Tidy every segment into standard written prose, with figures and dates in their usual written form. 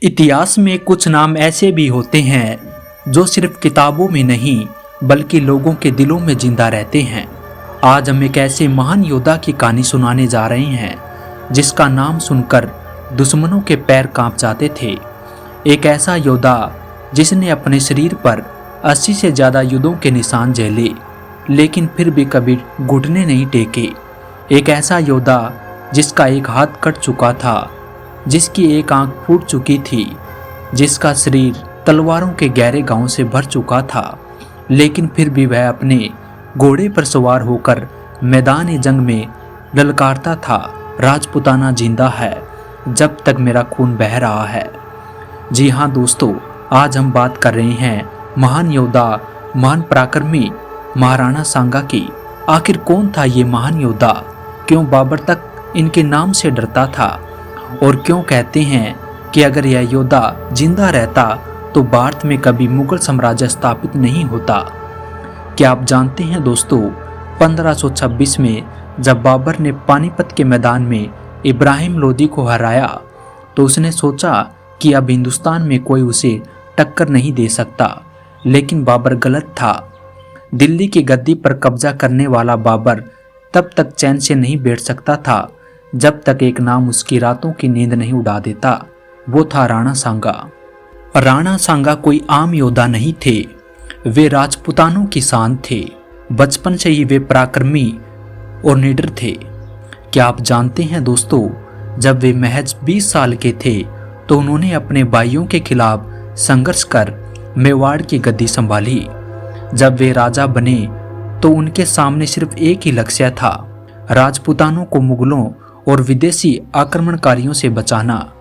इतिहास में कुछ नाम ऐसे भी होते हैं जो सिर्फ किताबों में नहीं बल्कि लोगों के दिलों में जिंदा रहते हैं। आज हम एक ऐसे महान योद्धा की कहानी सुनाने जा रहे हैं जिसका नाम सुनकर दुश्मनों के पैर कांप जाते थे। एक ऐसा योद्धा जिसने अपने शरीर पर 80 से ज़्यादा युद्धों के निशान झेले लेकिन फिर भी कभी घुटने नहीं टेके। एक ऐसा योद्धा जिसका एक हाथ कट चुका था, जिसकी एक आंख फूट चुकी थी, जिसका शरीर तलवारों के गहरे घावों से भर चुका था, लेकिन फिर भी वह अपने घोड़े पर सवार होकर मैदान जंग में ललकारता था, राजपुताना जिंदा है जब तक मेरा खून बह रहा है। जी हाँ दोस्तों, आज हम बात कर रहे हैं महान योद्धा, महान पराक्रमी महाराणा सांगा की। आखिर कौन था ये महान योद्धा? क्यों बाबर तक इनके नाम से डरता था? और क्यों कहते हैं कि अगर यह योद्धा जिंदा रहता तो भारत में कभी मुगल साम्राज्य स्थापित नहीं होता? क्या आप जानते हैं दोस्तों, 1526 में जब बाबर ने पानीपत के मैदान में इब्राहिम लोदी को हराया तो उसने सोचा कि अब हिंदुस्तान में कोई उसे टक्कर नहीं दे सकता, लेकिन बाबर गलत था। दिल्ली की गद्दी पर कब्जा करने वाला बाबर तब तक चैन से नहीं बैठ सकता था जब तक एक नाम उसकी रातों की नींद नहीं उड़ा देता। वो था राणा सांगा। राणा सांगा कोई आम योद्धा नहीं थे, वे राजपुतानों की शान थे। बचपन से ही वे पराक्रमी और निडर थे। क्या आप जानते हैं दोस्तों, जब वे महज 20 साल के थे तो उन्होंने अपने भाइयों के खिलाफ संघर्ष कर मेवाड़ की गद्दी संभाली। जब वे राजा बने तो उनके सामने सिर्फ एक ही लक्ष्य था, राजपुतानों को मुगलों और विदेशी आक्रमणकारियों से बचाना।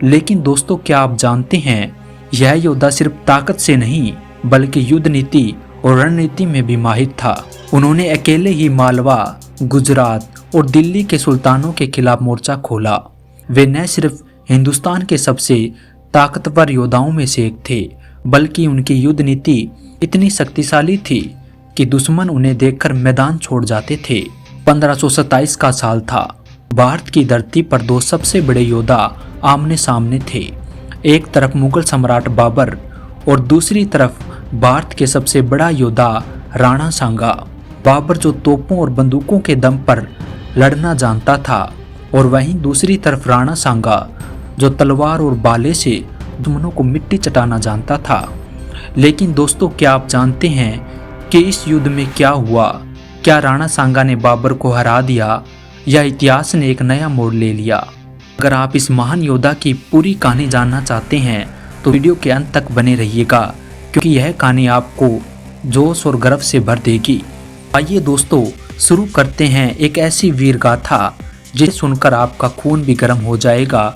लेकिन दोस्तों, क्या आप जानते हैं, यह योद्धा सिर्फ ताकत से नहीं बल्कि युद्ध नीति और रणनीति में भी माहिर था। उन्होंने अकेले ही मालवा, गुजरात और दिल्ली के सुल्तानों के खिलाफ मोर्चा खोला। वे न सिर्फ हिंदुस्तान के सबसे ताकतवर योद्धाओं में से एक थे, बल्कि उनकी युद्ध नीति इतनी शक्तिशाली थी कि दुश्मन उन्हें देखकर मैदान छोड़ जाते थे। 1527 का साल था। भारत की धरती पर दो सबसे बड़े योद्धा आमने सामने थे। एक तरफ मुगल सम्राट बाबर और दूसरी तरफ भारत के सबसे बड़ा योद्धा राणा सांगा। बाबर जो तोपों और बंदूकों के दम पर लड़ना जानता था, और वहीं दूसरी तरफ राणा सांगा जो तलवार और भाले से दुश्मनों को मिट्टी चटाना जानता था। लेकिन दोस्तों, क्या आप जानते हैं कि इस युद्ध में क्या हुआ? क्या राणा सांगा ने बाबर को हरा दिया या इतिहास ने एक नया मोड़ ले लिया? अगर आप इस महान योद्धा की पूरी कहानी जानना चाहते हैं तो वीडियो के अंत तक बने रहिएगा, क्योंकि यह कहानी आपको जोश और गर्व से भर देगी। आइए दोस्तों, शुरू करते हैं एक ऐसी वीर गाथा जिसे सुनकर आपका खून भी गर्म हो जाएगा,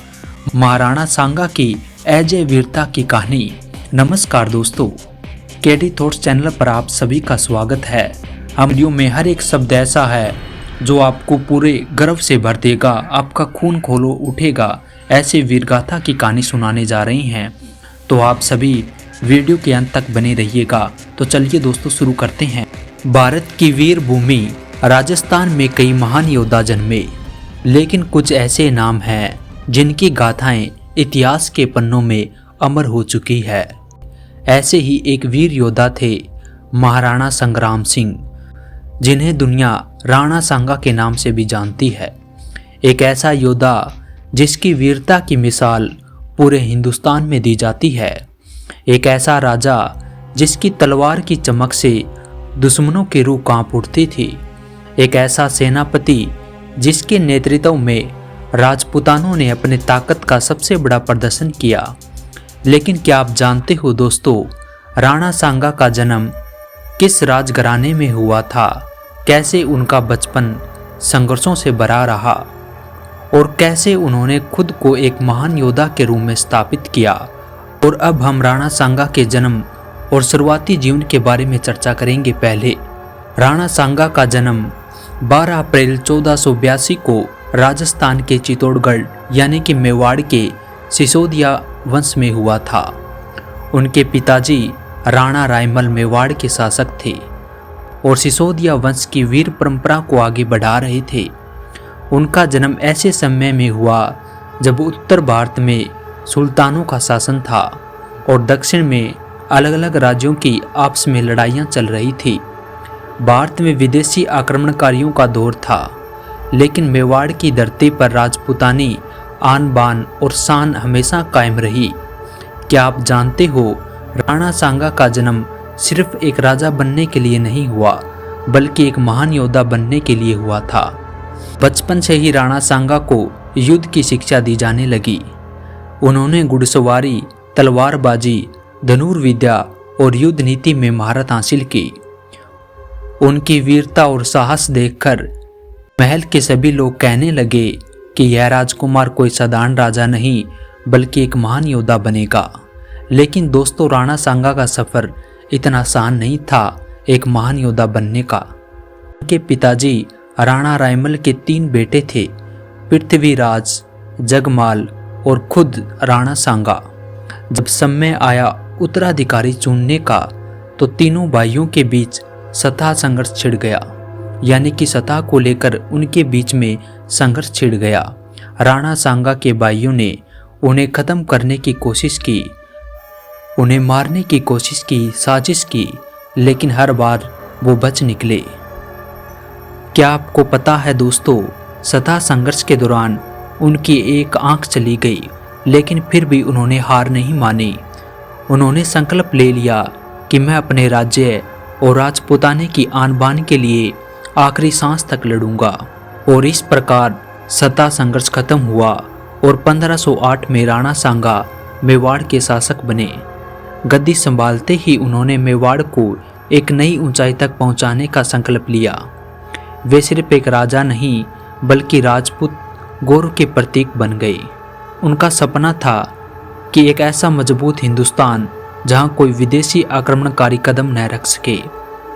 महाराणा सांगा की अजय वीरता की कहानी। नमस्कार दोस्तों, केडी थॉट्स चैनल पर आप सभी का स्वागत है। हम वीडियो में हर एक शब्द ऐसा है जो आपको पूरे गर्व से भर देगा, आपका खून खोलो उठेगा। ऐसे वीरगाथा की कहानी सुनाने जा रही हैं, तो आप सभी वीडियो के अंत तक बने रहिएगा। तो चलिए दोस्तों, शुरू करते हैं। भारत की वीर भूमि राजस्थान में कई महान योद्धा जन्मे, लेकिन कुछ ऐसे नाम हैं जिनकी गाथाएं इतिहास के पन्नों में अमर हो चुकी है। ऐसे ही एक वीर योद्धा थे महाराणा संग्राम सिंह, जिन्हें दुनिया राणा सांगा के नाम से भी जानती है। एक ऐसा योद्धा जिसकी वीरता की मिसाल पूरे हिंदुस्तान में दी जाती है। एक ऐसा राजा जिसकी तलवार की चमक से दुश्मनों की रूह कांप उठती थी। एक ऐसा सेनापति जिसके नेतृत्व में राजपुतानों ने अपने ताकत का सबसे बड़ा प्रदर्शन किया। लेकिन क्या आप जानते हो दोस्तों, राणा सांगा का जन्म किस राजघराने में हुआ था? कैसे उनका बचपन संघर्षों से भरा रहा और कैसे उन्होंने खुद को एक महान योद्धा के रूप में स्थापित किया? और अब हम राणा सांगा के जन्म और शुरुआती जीवन के बारे में चर्चा करेंगे। पहले राणा सांगा का जन्म 12 अप्रैल 1482 को राजस्थान के चित्तौड़गढ़ यानी कि मेवाड़ के सिसोदिया वंश में हुआ था। उनके पिताजी राणा रायमल मेवाड़ के शासक थे और सिसोदिया वंश की वीर परंपरा को आगे बढ़ा रहे थे। उनका जन्म ऐसे समय में हुआ जब उत्तर भारत में सुल्तानों का शासन था और दक्षिण में अलग अलग राज्यों की आपस में लड़ाइयाँ चल रही थी। भारत में विदेशी आक्रमणकारियों का दौर था, लेकिन मेवाड़ की धरती पर राजपूतानी आन बान और शान हमेशा कायम रही। क्या आप जानते हो, राणा सांगा का जन्म सिर्फ एक राजा बनने के लिए नहीं हुआ, बल्कि एक महान योद्धा बनने के लिए हुआ था। बचपन से ही राणा सांगा को युद्ध की शिक्षा दी जाने लगी। उन्होंने घुड़सवारी, तलवारबाजी, धनुर्विद्या और युद्ध नीति में महारत हासिल की। उनकी वीरता और साहस देखकर महल के सभी लोग कहने लगे कि यह राजकुमार कोई साधारण राजा नहीं, बल्कि एक महान योद्धा बनेगा। लेकिन दोस्तों, राणा सांगा का सफर इतना आसान नहीं था एक महान योद्धा बनने का। उनके पिताजी राणा रायमल के 3 बेटे थे, पृथ्वीराज, जगमाल और खुद राणा सांगा। जब समय आया उत्तराधिकारी चुनने का, तो तीनों भाइयों के बीच सत्ता संघर्ष छिड़ गया, यानी कि सत्ता को लेकर उनके बीच में संघर्ष छिड़ गया। राणा सांगा के भाइयों ने उन्हें खत्म करने की कोशिश की, उन्हें मारने की कोशिश की, साजिश की, लेकिन हर बार वो बच निकले। क्या आपको पता है दोस्तों, सत्ता संघर्ष के दौरान उनकी एक आंख चली गई, लेकिन फिर भी उन्होंने हार नहीं मानी। उन्होंने संकल्प ले लिया कि मैं अपने राज्य और राजपूताने की आन बान के लिए आखिरी सांस तक लड़ूंगा। और इस प्रकार सत्ता संघर्ष खत्म हुआ और 1508 में राणा सांगा मेवाड़ के शासक बने। गद्दी संभालते ही उन्होंने मेवाड़ को एक नई ऊंचाई तक पहुंचाने का संकल्प लिया। वे सिर्फ एक राजा नहीं, बल्कि राजपूत गौरव के प्रतीक बन गए। उनका सपना था कि एक ऐसा मजबूत हिंदुस्तान जहां कोई विदेशी आक्रमणकारी कदम न रख सके।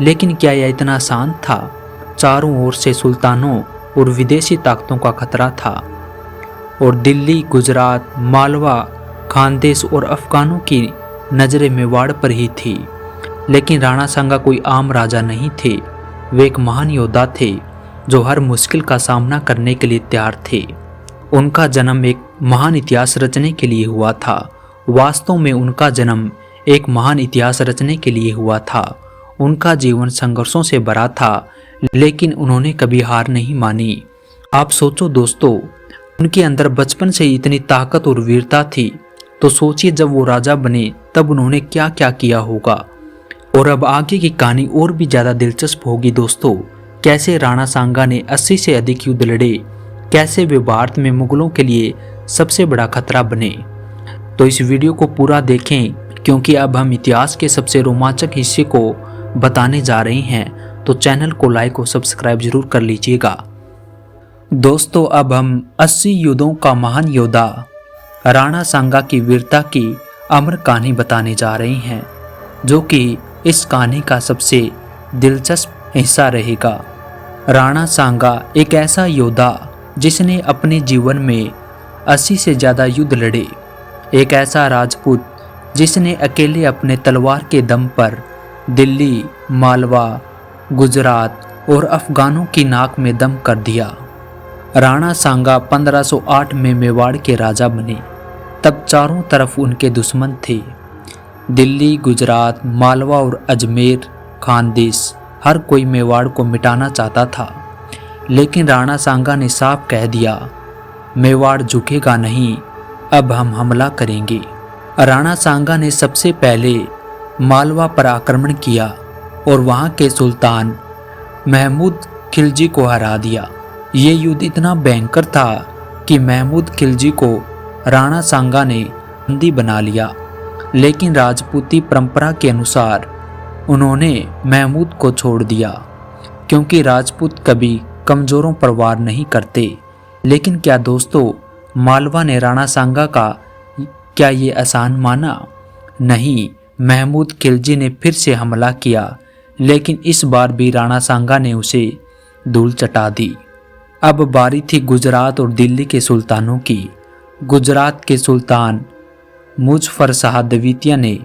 लेकिन क्या यह इतना आसान था? चारों ओर से सुल्तानों और विदेशी ताकतों का खतरा था और दिल्ली, गुजरात, मालवा, खानदेश और अफगानों की नजरें मेवाड़ पर ही थी। लेकिन राणा सांगा कोई आम राजा नहीं थे, वे एक महान योद्धा थे जो हर मुश्किल का सामना करने के लिए तैयार थे। उनका जन्म एक महान इतिहास रचने के लिए हुआ था। वास्तव में उनका जन्म एक महान इतिहास रचने के लिए हुआ था। उनका जीवन संघर्षों से भरा था, लेकिन उन्होंने कभी हार नहीं मानी। आप सोचो दोस्तों, उनके अंदर बचपन से ही इतनी ताकत और वीरता थी, तो सोचिए जब वो राजा बने तब उन्होंने क्या क्या किया होगा। और अब आगे की कहानी और भी ज़्यादा दिलचस्प होगी दोस्तों। कैसे राणा सांगा ने 80 से अधिक युद्ध लड़े, कैसे वे भारत में मुगलों के लिए सबसे बड़ा खतरा बने। तो इस वीडियो को पूरा देखें, क्योंकि अब हम इतिहास के सबसे रोमांचक हिस्से को बताने जा रहे हैं। तो चैनल को लाइक और सब्सक्राइब जरूर कर लीजिएगा। दोस्तों, अब हम 80 युद्धों का महान योद्धा राणा सांगा की वीरता की अमर कहानी बताने जा रहे हैं, जो कि इस कहानी का सबसे दिलचस्प हिस्सा रहेगा। राणा सांगा एक ऐसा योद्धा जिसने अपने जीवन में 80 से ज़्यादा युद्ध लड़े। एक ऐसा राजपूत जिसने अकेले अपने तलवार के दम पर दिल्ली, मालवा, गुजरात और अफगानों की नाक में दम कर दिया। राणा सांगा 1508 में मेवाड़ के राजा बने। तब चारों तरफ उनके दुश्मन थे। दिल्ली, गुजरात, मालवा और अजमेर, खानदेश, हर कोई मेवाड़ को मिटाना चाहता था। लेकिन राणा सांगा ने साफ कह दिया, मेवाड़ झुकेगा नहीं, अब हम हमला करेंगे। राणा सांगा ने सबसे पहले मालवा पर आक्रमण किया और वहां के सुल्तान महमूद खिलजी को हरा दिया। ये युद्ध इतना भयंकर था कि महमूद खिलजी को राणा सांगा ने बंदी बना लिया। लेकिन राजपूती परंपरा के अनुसार उन्होंने महमूद को छोड़ दिया, क्योंकि राजपूत कभी कमजोरों पर वार नहीं करते। लेकिन क्या दोस्तों, मालवा ने राणा सांगा का क्या ये आसान माना? नहीं, महमूद खिलजी ने फिर से हमला किया, लेकिन इस बार भी राणा सांगा ने उसे धूल चटा दी। अब बारी थी गुजरात और दिल्ली के सुल्तानों की। गुजरात के सुल्तान मुजफ्फर शाह द्वितीय ने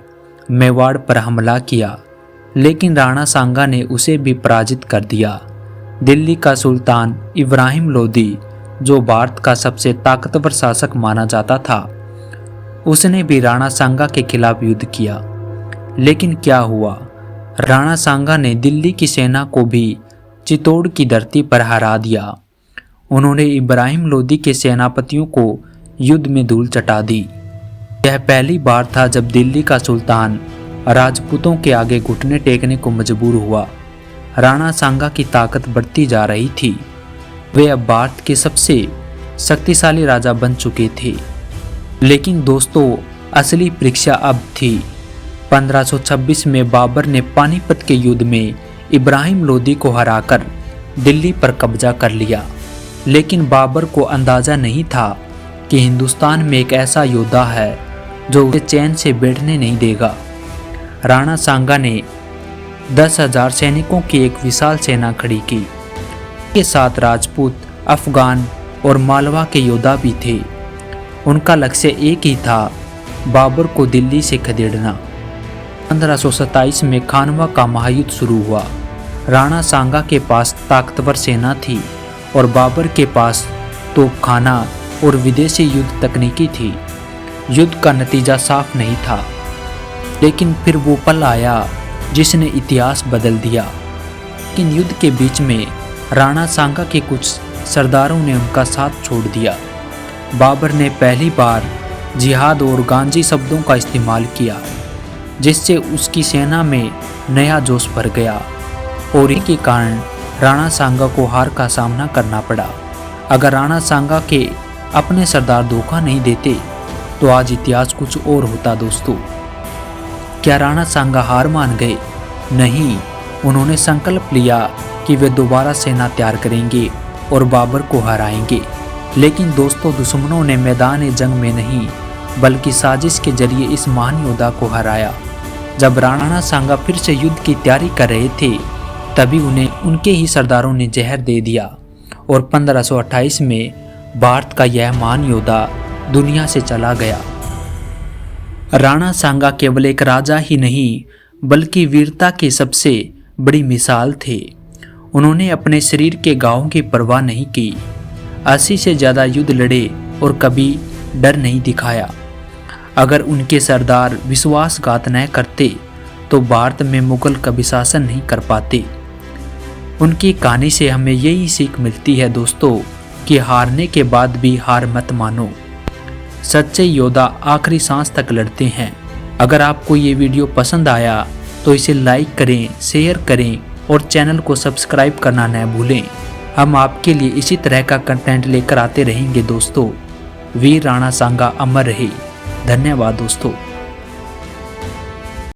मेवाड़ पर हमला किया, लेकिन राणा सांगा ने उसे भी पराजित कर दिया। दिल्ली का सुल्तान इब्राहिम लोदी, जो भारत का सबसे ताकतवर शासक माना जाता था, उसने भी राणा सांगा के खिलाफ युद्ध किया। लेकिन क्या हुआ? राणा सांगा ने दिल्ली की सेना को भी चित्तौड़ की धरती पर हरा दिया। उन्होंने इब्राहिम लोदी के सेनापतियों को युद्ध में धूल चटा दी। यह पहली बार था जब दिल्ली का सुल्तान राजपूतों के आगे घुटने टेकने को मजबूर हुआ। राणा सांगा की ताकत बढ़ती जा रही थी। वे अब भारत के सबसे शक्तिशाली राजा बन चुके थे। लेकिन दोस्तों, असली परीक्षा अब थी। 1526 में बाबर ने पानीपत के युद्ध में इब्राहिम लोदी को हराकर दिल्ली पर कब्जा कर लिया। लेकिन बाबर को अंदाजा नहीं था कि हिंदुस्तान में एक ऐसा योद्धा है जो उसे चैन से बैठने नहीं देगा। राणा सांगा ने 10,000 सैनिकों की एक विशाल सेना खड़ी की। के साथ राजपूत, अफगान और मालवा के योद्धा भी थे। उनका लक्ष्य एक ही था, बाबर को दिल्ली से खदेड़ना। 1527 में खानवा का महायुद्ध शुरू हुआ। राणा सांगा के पास ताकतवर सेना थी और बाबर के पास तोपखाना और विदेशी युद्ध तकनीकी थी। युद्ध का नतीजा साफ नहीं था, लेकिन फिर वो पल आया जिसने इतिहास बदल दिया। लेकिन युद्ध के बीच में राणा सांगा के कुछ सरदारों ने उनका साथ छोड़ दिया। बाबर ने पहली बार जिहाद और गांजी शब्दों का इस्तेमाल किया, जिससे उसकी सेना में नया जोश भर गया और इसी के कारण राणा सांगा को हार का सामना करना पड़ा। अगर राणा सांगा के अपने सरदार धोखा नहीं देते तो आज इतिहास कुछ और होता। दोस्तों, क्या राणा सांगा हार मान गए? नहीं, उन्होंने संकल्प लिया कि वे दोबारा सेना तैयार करेंगे और बाबर को हराएंगे। लेकिन दोस्तों, दुश्मनों ने मैदान जंग में नहीं बल्कि साजिश के जरिए इस महान योद्धा को हराया। जब राणा सांगा फिर से युद्ध की तैयारी कर रहे थे, तभी उन्हें उनके ही सरदारों ने जहर दे दिया और 1528 में भारत का यह महान योद्धा दुनिया से चला गया। राणा सांगा केवल एक राजा ही नहीं बल्कि वीरता की सबसे बड़ी मिसाल थे। उन्होंने अपने शरीर के घावों की परवाह नहीं की, 80 से ज़्यादा युद्ध लड़े और कभी डर नहीं दिखाया। अगर उनके सरदार विश्वासघात न करते तो भारत में मुगल कभी शासन नहीं कर पाते। उनकी कहानी से हमें यही सीख मिलती है दोस्तों कि हारने के बाद भी हार मत मानो। सच्चे योद्धा आखिरी सांस तक लड़ते हैं। अगर आपको ये वीडियो पसंद आया तो इसे लाइक करें, शेयर करें और चैनल को सब्सक्राइब करना न भूलें। हम आपके लिए इसी तरह का कंटेंट लेकर आते रहेंगे दोस्तों। वीर राणा सांगा अमर रहे। धन्यवाद दोस्तों।